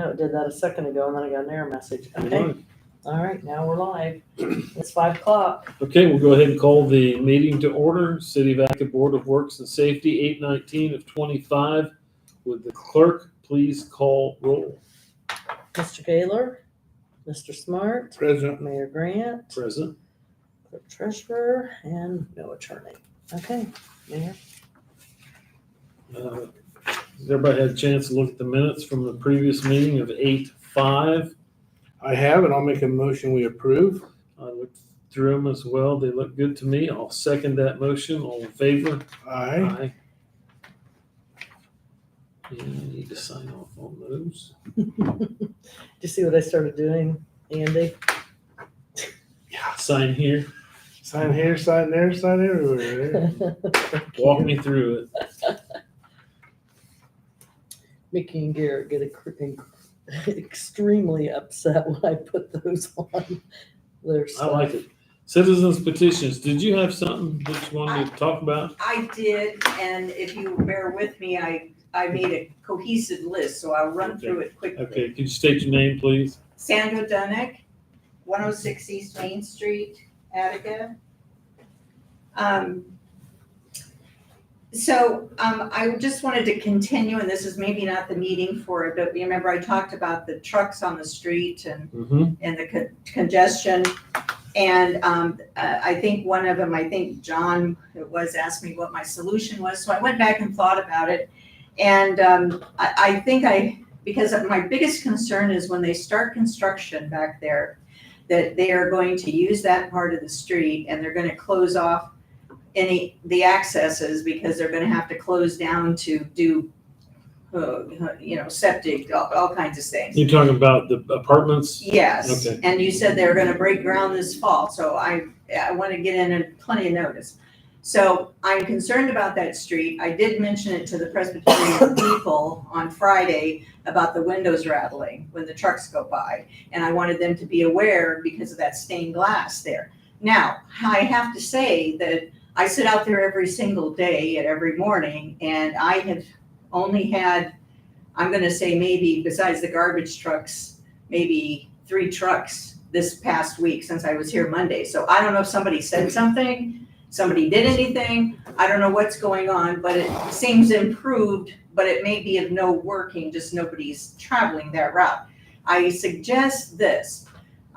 know it did that a second ago, and then I got an error message. Okay, Alright. all right, now we're live. It's 5:00. Okay, we'll go ahead and call the meeting to order. City of Attica Board of Works and Safety, 8/19 of 25. Would the clerk please call roll? Mr. Gaylor, Mr. Smart, Present. Mayor Grant, Present. clerk treasurer, and no attorney. Okay, Mayor. Has everybody had a chance to look at the minutes from the previous meeting of 8/5? I have, and I'll make a motion we approve. I looked through them as well. They look good to me. I'll second that motion. All in favor? Aye. And I need to sign off on those. Did you see what I started doing, Andy? Yeah. Sign here. Sign here, sign there, sign everywhere. Walk me through it. Mickey and Garrett get extremely upset when I put those on their I stuff. like it. Citizens petitions. Did you have something that you wanted to talk about? I did, and if you bear with me, I made a cohesive list, so I'll run through it quickly. Okay, could you state your name, please? Sandra Dunick, 106 East Main Street, Attica. I just wanted to continue, and this is maybe not the meeting for it, but remember I talked about the trucks on the street and the congestion. And I think one of them, John asked me what my solution was. So I went back and thought about it. And because my biggest concern is when they start construction back there, that they are going to use that part of the street and they're going to close off the accesses, because they're going to have to close down to do septic, all kinds of things. You're talking about the apartments? Yes, Okay. and you said they were gonna break ground this fall, so I want to get in plenty of notice. So I'm concerned about that street. I did mention it to the Presbyterian people on Friday about the windows rattling when the trucks go by, and I wanted them to be aware because of that stained glass there. Now, I have to say that I sit out there every single day and every morning, and I have only had, I'm gonna say maybe besides the garbage trucks, maybe 3 trucks this past week since I was here Monday. So I don't know if somebody said something, somebody did anything, I don't know what's going on, but it seems improved, but it may be of no working, just nobody's traveling that route. I suggest this.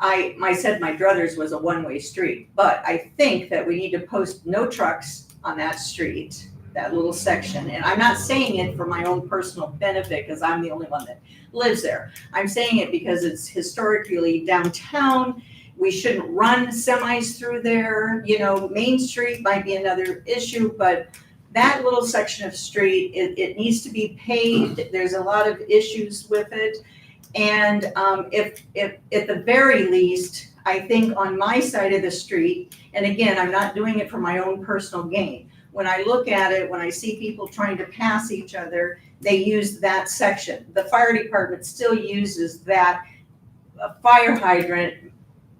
I said my druthers was a one-way street, but I think that we need to post no trucks on that street, that little section. And I'm not saying it for my own personal benefit because I'm the only one that lives there. I'm saying it because it's historically downtown. We shouldn't run semis through there. Main Street might be another issue, but that little section of street, it needs to be paved. There's a lot of issues with it. And if at the very least, I think on my side of the street, and again, I'm not doing it for my own personal gain. When I look at it, when I see people trying to pass each other, they use that section. The fire department still uses that fire hydrant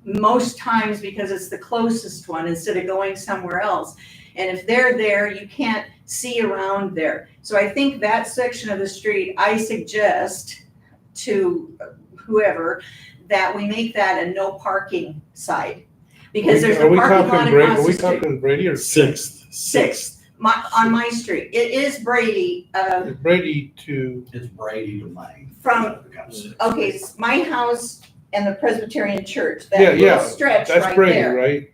most times because it's the closest one instead of going somewhere else. And if they're there, you can't see around there. So I think that section of the street, I suggest to whoever that we make that a no parking side. Because there's a parking lot across the street. Are we talking Brady or Sixth. On my street. It is Brady. It's Brady to. It's Brady to Maine. Okay, my house and the Presbyterian church, Yeah, that little stretch That's right Brady, there. right?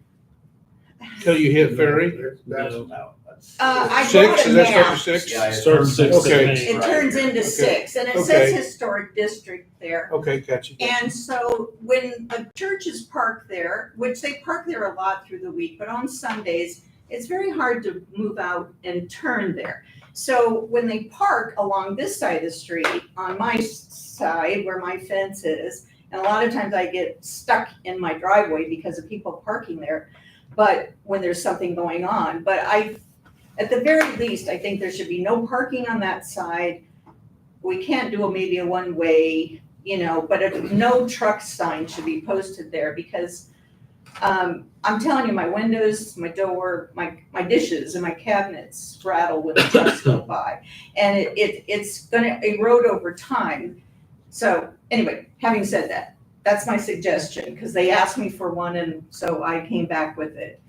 Till you hit Ferry? No, that's. I Six, brought a does that start map. to 6? Yeah, it Start turns 6 Okay. at Main. It turns into 6, and it says historic district there. Okay, gotcha. And so when the churches park there, which they park there a lot through the week, but on Sundays, it's very hard to move out and turn there. So when they park along this side of the street, on my side where my fence is, and a lot of times I get stuck in my driveway because of people parking there, but when there's something going on, but at the very least, I think there should be no parking on that side. We can't do maybe a one-way, but no truck sign should be posted there because I'm telling you, my windows, my door, my dishes and my cabinets rattle when the trucks go by. And it's gonna erode over time. So anyway, having said that, that's my suggestion, because they asked me for one, and so I came back with it.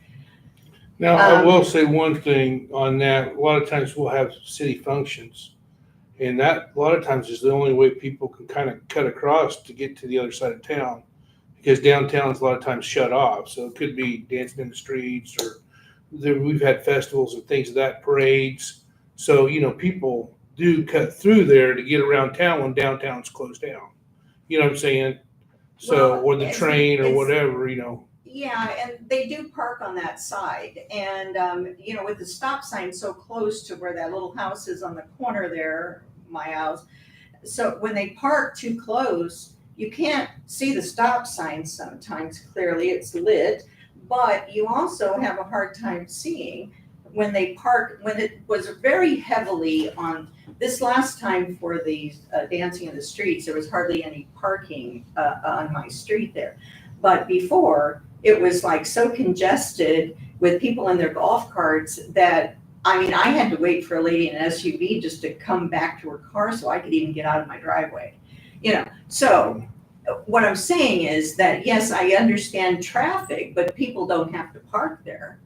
Now, I will say one thing on that. A lot of times we'll have city functions. And that, a lot of times, is the only way people can kind of cut across to get to the other side of town. Because downtown is a lot of times shut off. So it could be dancing in the streets, or we've had festivals and things of that, parades. So, people do cut through there to get around town when downtown's closed down. You know what I'm saying? So, Well, or the train or it's- whatever, Yeah, and they do park on that side, and, with the stop sign so close to where that little house is on the corner there, my house. So when they park too close, you can't see the stop sign sometimes clearly, it's lit, but you also have a hard time seeing when they park, when it was very heavily on, this last time for the dancing in the streets, there was hardly any parking on my street there. But before, it was like so congested with people in their golf carts that, I had to wait for a lady in an SUV just to come back to her car so I could even get out of my driveway. So what I'm saying is that, yes, I understand traffic, but people don't have to park there.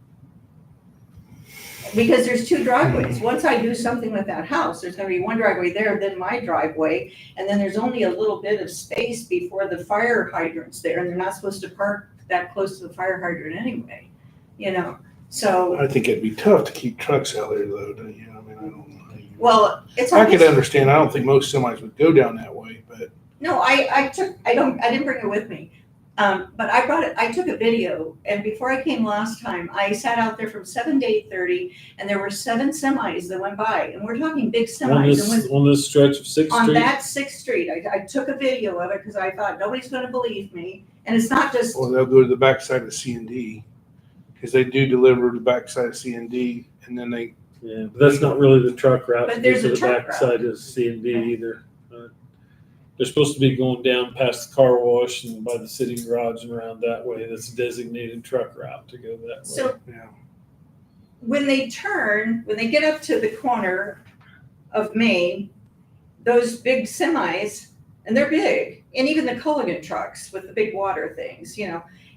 Because there's two driveways. Once I do something with that house, there's gonna be one driveway there, then my driveway, and then there's only a little bit of space before the fire hydrant's there, and they're not supposed to park that close to the fire hydrant anyway, so. I think it'd be tough to keep trucks out there though, don't you? I don't know. Well, it's. I could understand. I don't think most semis would go down that way, but. No, I didn't bring it with me. But I brought it, I took a video, and before I came last time, I sat out there from 7 to 8:30, and there were 7 semis that went by, and we're talking big semis. On this stretch of 6th On Street? that 6th Street, I took a video of it because I thought nobody's gonna believe me, and it's not just, Or they'll go to the backside of C&D, because they do deliver to the backside of C&D, and then they. Yeah, but that's not really the truck route But to there's get to a the truck backside of C and D either. They're supposed to be going down past the car wash and by the city garage and around that way. That's a designated truck route to go that way. so Yeah. when they get up to the corner of Main, those big semis, and they're big, and even the Culligan trucks with the big water things,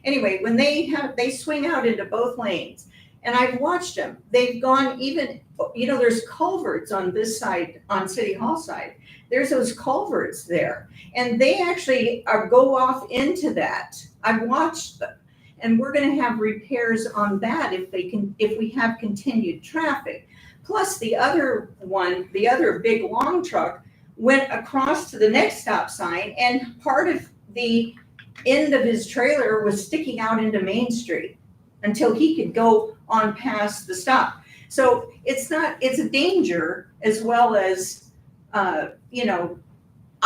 Anyway, when they swing out into both lanes, and I've watched them, they've gone even, there's culverts on this side, on City Hall side. There's those culverts there, and they actually go off into that. I've watched them, and we're gonna have repairs on that if we have continued traffic. Plus the other big long truck went across to the next stop sign, and part of the end of his trailer was sticking out into Main Street until he could go on past the stop. So it's a danger as well as,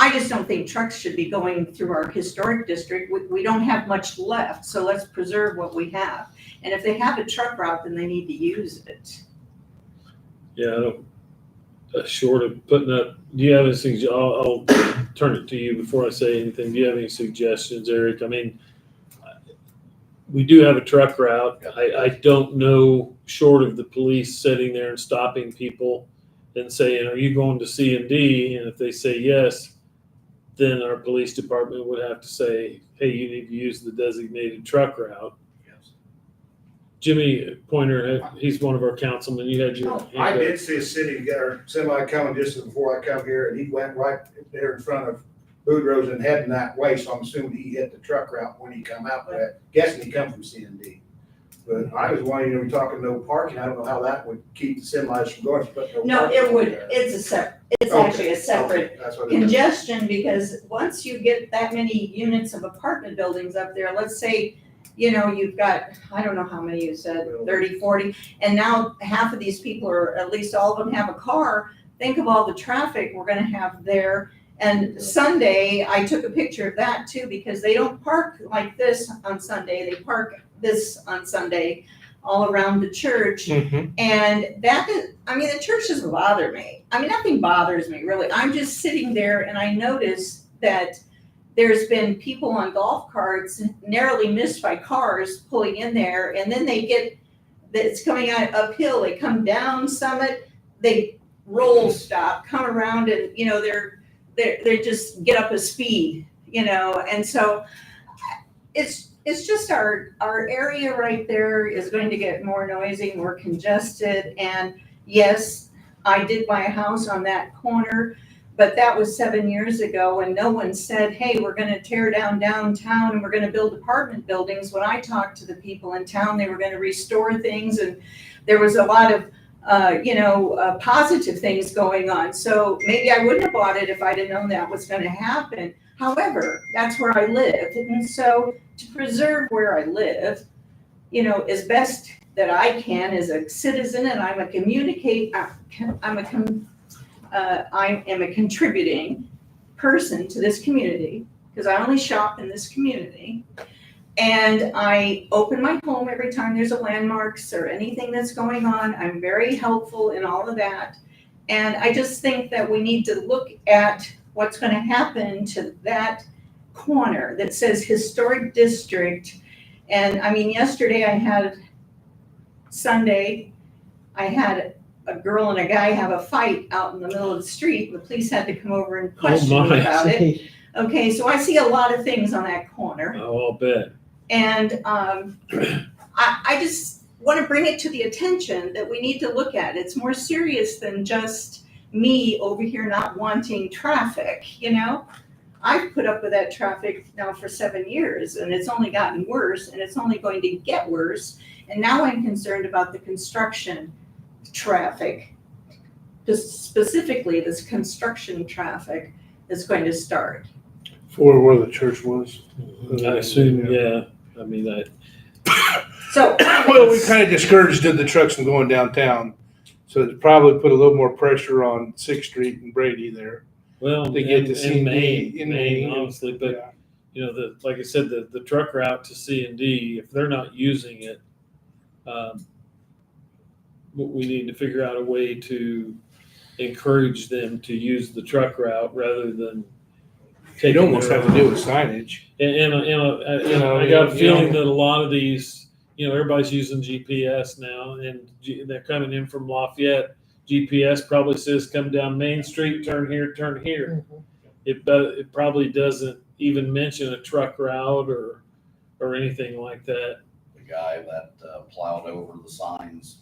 I just don't think trucks should be going through our historic district. We don't have much left, so let's preserve what we have. And if they have a truck route, then they need to use it. Yeah, I don't, short of putting up, do you have any I'll turn it to you before I say anything. Do you have any suggestions, Eric? We do have a truck route. I don't know, short of the police sitting there and stopping people and saying, are you going to C&D? And if they say yes, then our police department would have to say, hey, you need to use the designated truck route. Yes. Jimmy Pointer, he's one of our councilmen. You had your hand I up. did see a city or semi coming just before I come here, and he went right there in front of Boudreaux's and heading that way, so I'm assuming he hit the truck route when he come out, but guessing he come from C&D. But I was wondering, we're talking no parking, I don't know how that would keep the semis from going. But No, parking it would, there. it's Okay, actually a separate okay, that's what it is. congestion, because once you get that many units of apartment buildings up there, let's say, you've got, I don't know how many you said, 30, 40, and now half of these people, or at least all of them, have a car. Think of all the traffic we're gonna have there. And Sunday, I took a picture of that too, because they don't park like this on Sunday, they park this on Sunday all around the church. Mm-hmm. And the church doesn't bother me. Nothing bothers me, really. I'm just sitting there and I notice that there's been people on golf carts narrowly missed by cars pulling in there, and then it's coming out uphill. They come down Summit, they roll stop, come around, and they just get up a speed, and so it's just our area right there is going to get more noisy, more congested, and yes, I did buy a house on that corner, but that was 7 years ago, and no one said, hey, we're gonna tear down downtown and we're gonna build apartment buildings. When I talked to the people in town, they were gonna restore things, and there was a lot of positive things going on. So maybe I wouldn't have bought it if I'd have known that was gonna happen. However, that's where I live, and so to preserve where I live, as best that I can as a citizen, and I am a contributing person to this community, because I only shop in this community. And I open my home every time there's a landmarks or anything that's going on. I'm very helpful in all of that. And I just think that we need to look at what's going to happen to that corner that says historic district. And I mean, Sunday, I had a girl and a guy have a fight out in the middle of the street. The police had to come over and question me about it. Okay, so I see a lot of things on that corner. Oh, I'll bet. And I just want to bring it to the attention that we need to look at. It's more serious than just me over here not wanting traffic, I've put up with that traffic now for 7 years, and it's only gotten worse, and it's only going to get worse. And now I'm concerned about the construction traffic, just specifically this construction traffic that's going to start. For where the church was. I assume, yeah. I mean, So, Well, we kind of discouraged the trucks from going downtown, so it probably put a little more pressure on 6th Street and Brady there. well, They get to in C&D, Maine, honestly, but like I said, the truck route to C&D, if they're not using it, we need to figure out a way to encourage them to use the truck route rather than It almost have to do with signage. And I got a feeling that a lot of these, everybody's using GPS now, and they're coming in from Lafayette. GPS probably says come down Main Street, turn here, turn here. It probably doesn't even mention a truck route or anything like that. The guy that plowed over the signs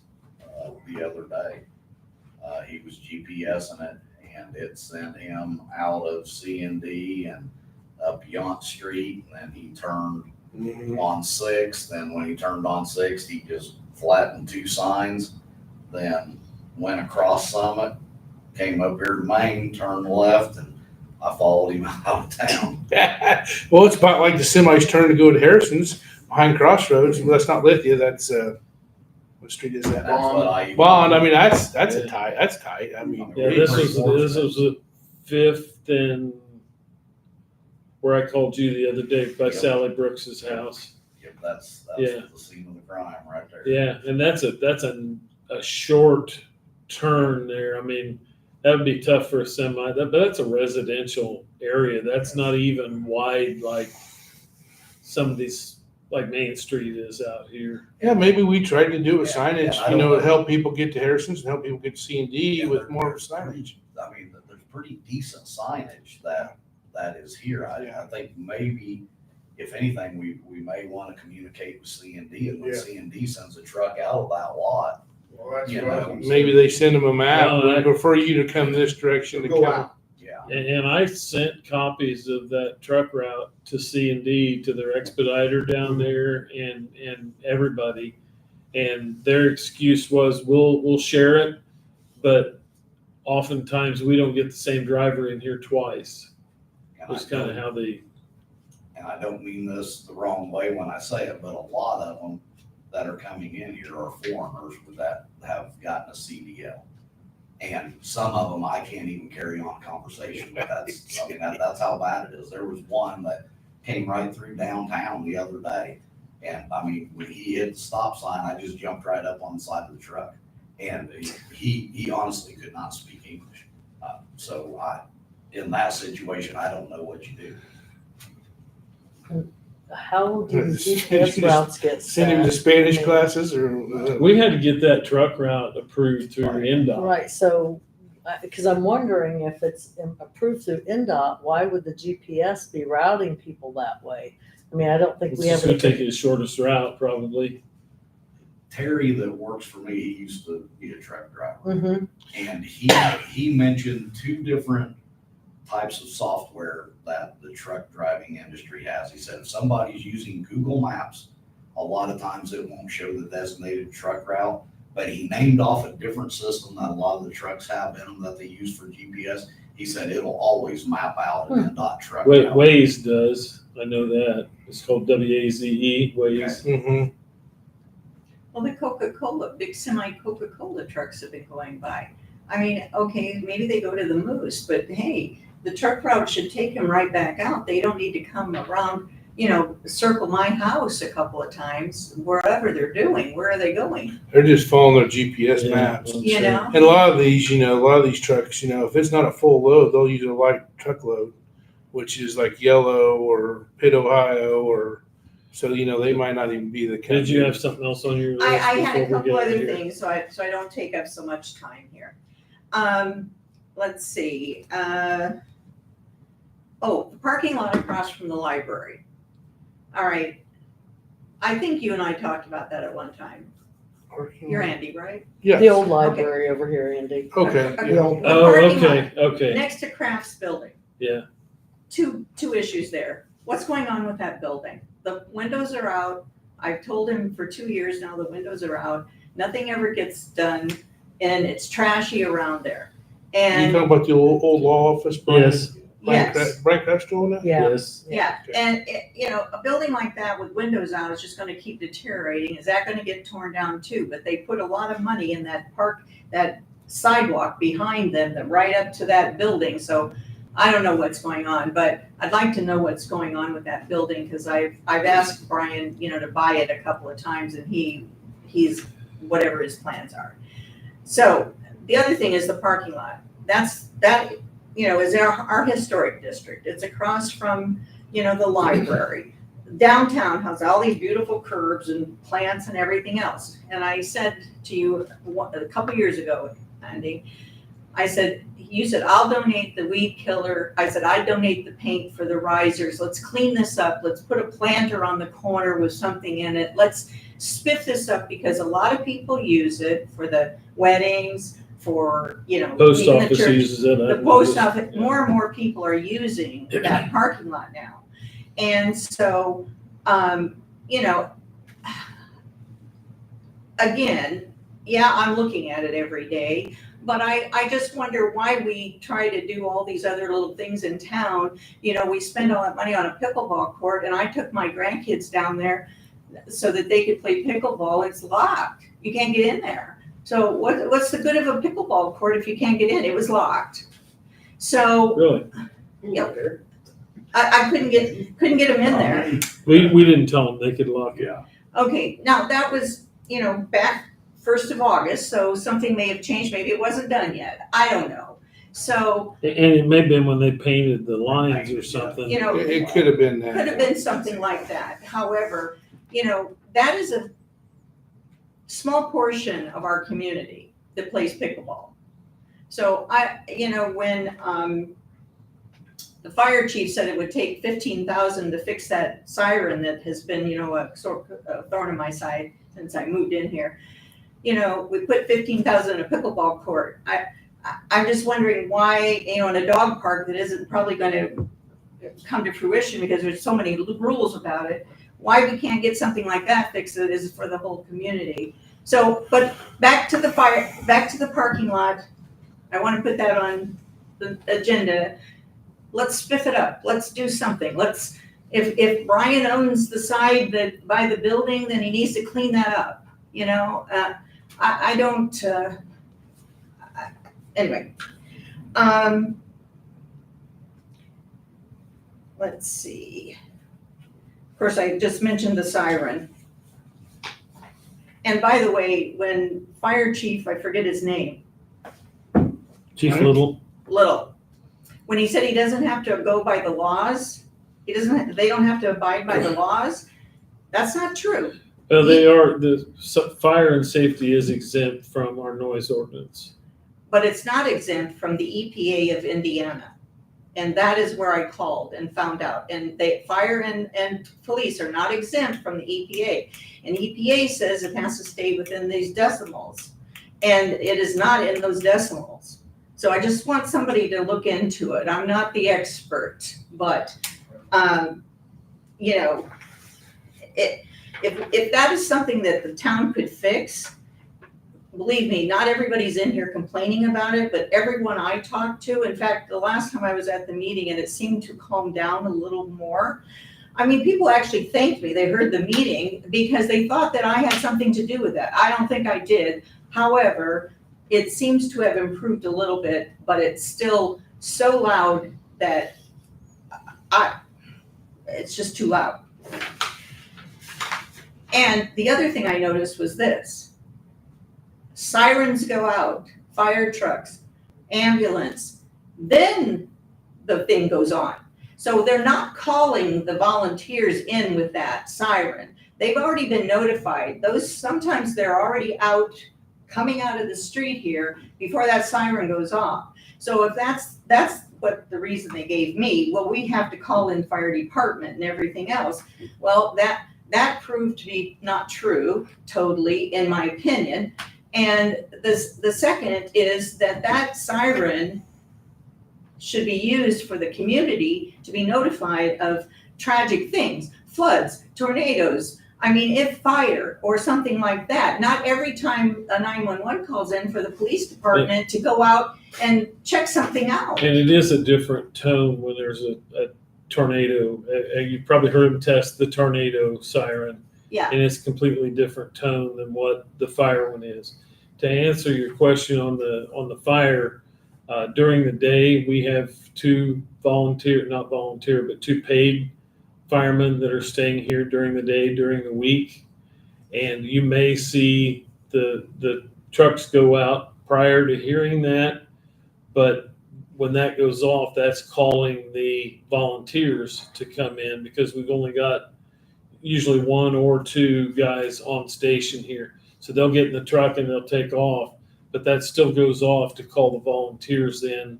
the other day, he was GPSing it, and it sent him out of C&D and up Yount Street, and then he turned on 6th, and when he turned on 6th, he just flattened 2 signs, then went across Summit, came up here to Maine, turned left, and I followed him out of town. Well, it's about like the semi's turn to go to Harrison's behind Crossroads. Well, that's not Lithia. That's what street is that? That's what I Bond. I mean, that's a tight. That's tight. I mean, Yeah, this was the 5th and where I called you the other day by Sally Brooks's house. Yep, that's Yeah. the scene of the crime right there. Yeah, and that's a short turn there. I mean, that would be tough for a semi. But that's a residential area. That's not even wide like some of these, like Main Street is out here. yeah, maybe we tried to do with Yeah, signage, yeah, I don't to know. help people get to Harrison's and help people get to C&D Yeah, with more there's signage. I mean, there's pretty decent signage that is here. I think maybe, if anything, we may want to communicate with C&D, and when Yeah. C&D sends a truck out of that lot, Well, that's You what I know, was gonna say. Maybe they send them a map. No, We prefer you to come this direction to Go come. out. yeah. And I sent copies of that truck route to C&D, to their expediter down there, and everybody. And their excuse was, we'll share it, but oftentimes we don't get the same driver in here twice. And That's kind of how they. And I don't mean this the wrong way when I say it, but a lot of them that are coming in here are foreigners that have gotten a CDL. And some of them I can't even carry on a conversation with. That's how bad it is. There was one that came right through downtown the other day. And I mean, when he hit the stop sign, I just jumped right up on the side of the truck. And he honestly could not speak English. So in that situation, I don't know what you do. How do You GPS just routes get Send him to set? Spanish I mean, classes or. We had to get that truck route approved through NDOT. Right, so because I'm wondering if it's approved through NDOT, why would the GPS be routing people that way? I mean, I don't think It's we have. just gonna take you the shortest route, probably. Terry that works for me, he used to be a truck driver. Mm-hmm. And he mentioned two different types of software that the truck driving industry has. He said if somebody's using Google Maps, a lot of times it won't show the designated truck route, but he named off a different system that a lot of the trucks have in them that they use for GPS. He said it'll always map out an NDOT truck route. Waze does, I know that. It's called WAZE, Waze. Mm-hmm. Well, the Coca-Cola, big semi Coca-Cola trucks have been going by. I mean, okay, maybe they go to the Moose, but hey, the truck route should take them right back out. They don't need to come around, circle my house a couple of times, wherever they're doing. Where are they going? They're just following their GPS Yeah, maps. I'm You sure. know? And a lot of these, a lot of these trucks, if it's not a full load, they'll use a light truckload, which is like Yellow or Pitt, Ohio, or so they might not even be the. Did you have something else on your list? I had a before we couple get other here? things, so I don't take up so much time here. Let's see. The parking lot across from the library. All right. I think you and I talked about that at one time. You're Andy, right? Yeah. The old library over here, Andy. Okay. Okay. Yeah. old- The Oh, parking lot okay. Next to Kraft's building. Yeah. Two issues there. What's going on with that building? The windows are out. I've told him for 2 years now, the windows are out. Nothing ever gets done, and it's trashy around there. You And talking about the old law office? Brian? Yes, yes, Brian Craft's doing that? Yeah. yes. yeah, and a building like that with windows out is just gonna keep deteriorating. Is that gonna get torn down too? But they put a lot of money in that sidewalk behind them, that right up to that building, so I don't know what's going on, but I'd like to know what's going on with that building, because I've asked Brian, to buy it a couple of times, and he's whatever his plans are. So the other thing is the parking lot. That is our historic district. It's across from the library. Downtown has all these beautiful curbs and plants and everything else. And I said to you a couple years ago, Andy, you said, I'll donate the weed killer. I said, I donate the paint for the risers. Let's clean this up. Let's put a planter on the corner with something in it. Let's spiff this up, because a lot of people use it for the weddings, for, Post even the office church. uses it. The I've post noticed. office, more and more people are using that parking lot now. And so, again, yeah, I'm looking at it every day, but I just wonder why we try to do all these other little things in town. We spend all that money on a pickleball court, and I took my grandkids down there so that they could play pickleball. It's locked. You can't get in there. So what's the good of a pickleball court if you can't get in? It was locked. So Really? I couldn't get them in there. We didn't tell them they could lock it. Yeah. Okay, now that was, back 1st of August, so something may have changed. Maybe it wasn't done yet. I don't know. So, And it may have been when they painted the lines or something. It could have been that. could have been something like that. However, that is a small portion of our community that plays pickleball. So when the fire chief said it would take $15,000 to fix that siren that has been, a thorn in my side since I moved in here. We put $15,000 in a pickleball court. I'm just wondering why, in a dog park that isn't probably going to come to fruition because there's so many rules about it, why we can't get something like that fixed that is for the whole community. So, but back to the parking lot. I want to put that on the agenda. Let's spiff it up. Let's do something. If Brian owns the side that by the building, then he needs to clean that up. I don't. Anyway, let's see. Of course, I just mentioned the siren. And by the way, when fire chief, I forget his name, Chief Right. Little. when he said he doesn't have to go by the laws, they don't have to abide by the laws, that's not true. They are, fire and safety is exempt from our noise ordinance. but it's not exempt from the EPA of Indiana. And that is where I called and found out. And fire and police are not exempt from the EPA. And EPA says it has to stay within these decimals. And it is not in those decimals. So I just want somebody to look into it. I'm not the expert, but, you know, if that is something that the town could fix, believe me, not everybody's in here complaining about it, but everyone I talked to, in fact, the last time I was at the meeting and it seemed to calm down a little more. I mean, people actually thanked me. They heard the meeting because they thought that I had something to do with that. I don't think I did. However, it seems to have improved a little bit, but it's still so loud that it's just too loud. And the other thing I noticed was this. Sirens go out, fire trucks, ambulance, then the thing goes on. So they're not calling the volunteers in with that siren. They've already been notified. Sometimes they're already out, coming out of the street here before that siren goes off. So if that's what the reason they gave me, well, we have to call in fire department and everything else. Well, that proved to be not true, totally, in my opinion. And the second is that siren should be used for the community to be notified of tragic things, floods, tornadoes. I mean, if fire or something like that, not every time a 911 calls in for the police department to go out and check something out. And it is a different tone when there's a tornado. You probably heard them test the tornado siren. Yeah. And it's completely different tone than what the fire one is. To answer your question on the fire, during the day, we have two paid firemen that are staying here during the day, during the week. And you may see the trucks go out prior to hearing that. But when that goes off, that's calling the volunteers to come in because we've only got usually one or two guys on station here. So they'll get in the truck and they'll take off, but that still goes off to call the volunteers in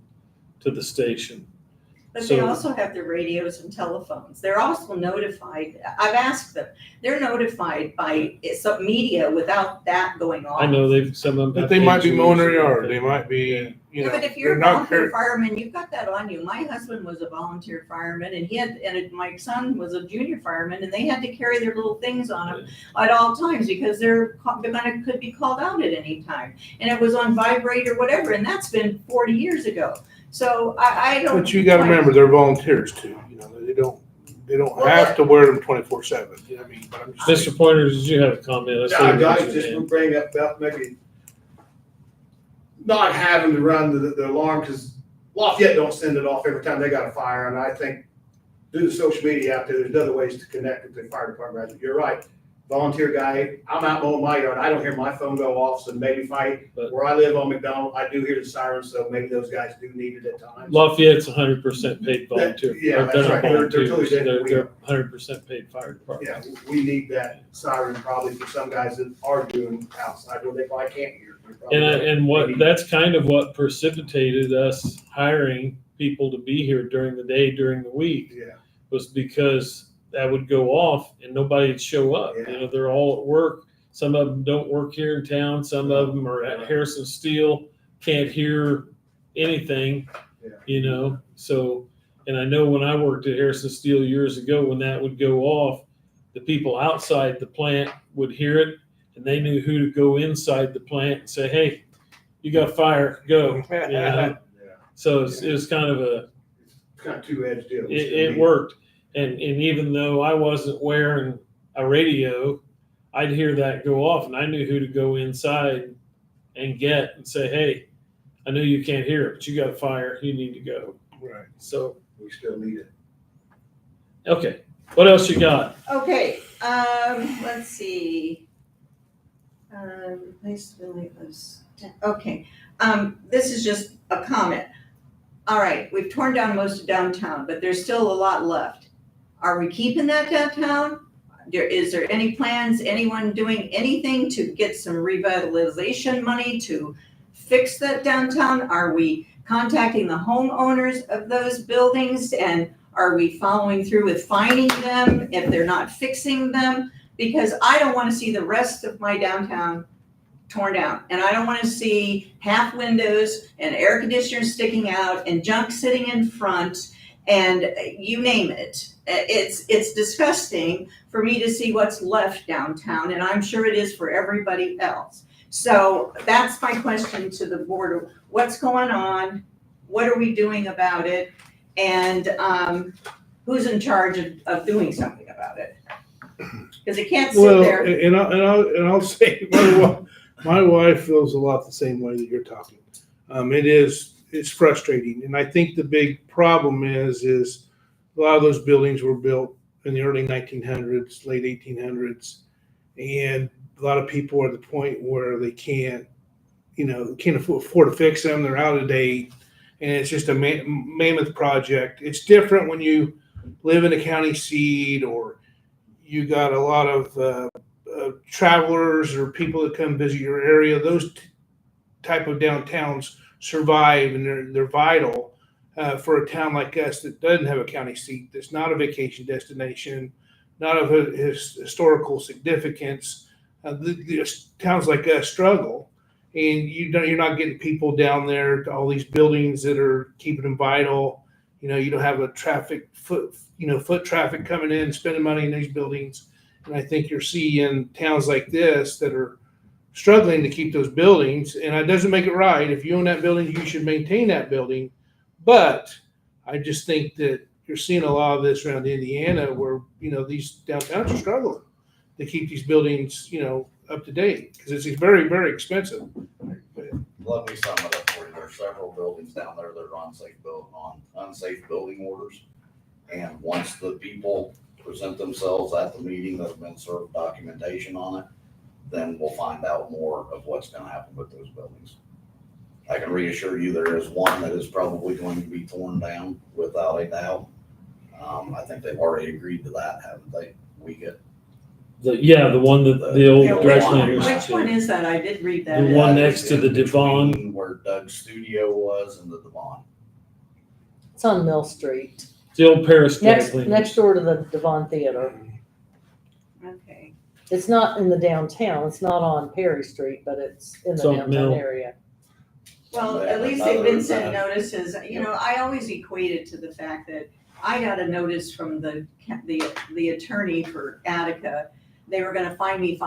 to the station. But they also have their radios and telephones. They're also notified. I've asked them. They're notified by some media without that going on. I know some of them. But they might be mowing their yard. They might be, you know. But if you're they're a not volunteer fireman, you've got that on you. My husband was a volunteer fireman, and my son was a junior fireman, and they had to carry their little things on them at all times because they're could be called out at any time, and it was on vibrate or whatever, and that's been 40 years ago. So I don't. But you got to remember, they're volunteers too. You know, they don't have to wear them 24/7. You know what I mean? But I'm just Mr. Pointer, did you have a comment? Guys, just bring up about maybe not having to run the alarm because Lafayette don't send it off every time they got a fire. And I think through the social media out there, there's other ways to connect with the fire department. You're right. Volunteer guy, I'm out mowing my yard. I don't hear my phone go off. So maybe where I live on McDonald, I do hear the sirens. So maybe those guys do need it at times. Lafayette's 100% paid volunteer. Yeah, that's right. They're totally They're 100% paid fire department. Yeah, we need that siren probably for some guys that are doing outside where they probably can't hear. That's kind of what precipitated us hiring people to be here during the day, during the week. Yeah. Was because that would go off and nobody would show up. Yeah. You know, they're all at work. Some of them don't work here in town. Some of them are at Harrison Steel, can't hear anything, you know. So, and I know when I worked at Harrison Steel years ago, when that would go off, the people outside the plant would hear it and they knew who to go inside the plant and say, hey, you got fire, go. You know? Yeah. So it was kind of It's kind of two-edged deal. it worked. And even though I wasn't wearing a radio, I'd hear that go off and I knew who to go inside and get and say, hey, I know you can't hear it, but you got a fire, you need to go. right. So, We still need it. okay. What else you got? Okay, let's see. Okay, this is just a comment. All right, we've torn down most of downtown, but there's still a lot left. Are we keeping that downtown? Is there any plans, anyone doing anything to get some revitalization money to fix that downtown? Are we contacting the homeowners of those buildings? And are we following through with fining them if they're not fixing them? Because I don't want to see the rest of my downtown torn down. And I don't want to see half windows and air conditioners sticking out and junk sitting in front and you name it. It's disgusting for me to see what's left downtown, and I'm sure it is for everybody else. So that's my question to the board. What's going on? What are we doing about it? And who's in charge of doing something about it? Because it can't sit Well, there. and I'll say, my wife feels a lot the same way that you're talking. It's frustrating, and I think the big problem is a lot of those buildings were built in the early 1900s, late 1800s, and a lot of people are at the point where they can't afford to fix them. They're out of date, and it's just a mammoth project. It's different when you live in a county seat or you got a lot of travelers or people that come visit your area. Those type of downtowns survive, and they're vital for a town like us that doesn't have a county seat, that's not a vacation destination, not of historical significance. The towns like us struggle, and you're not getting people down there to all these buildings that are keeping them vital. You don't have a foot traffic coming in, spending money in these buildings. And I think you're seeing towns like this that are struggling to keep those buildings, and it doesn't make it right. If you own that building, you should maintain that building. But I just think that you're seeing a lot of this around Indiana where, these downtowns are struggling to keep these buildings, up to date, because it's very, very expensive. Let me sum it up for you. There's several buildings down there that are on unsafe building orders. And once the people present themselves at the meeting that have been served documentation on it, then we'll find out more of what's gonna happen with those buildings. I can reassure you there is one that is probably going to be torn down without a doubt. I think they've already agreed to that, haven't they? The one that the old Yeah, dry which cleaners. one is that? I did read that. The one next to the Devon. Between where Doug's studio was and the Devon. It's on Mill Street, The old Paris dry next cleaners. door to the Devon Theater. Okay. It's not in the downtown, it's not on Perry Street, but it's in It's the on downtown Mill. area. Well, Yeah, at least other they've been than sent that- notices. I always equate it to the fact that I got a notice from the attorney for Attica. They were gonna fine me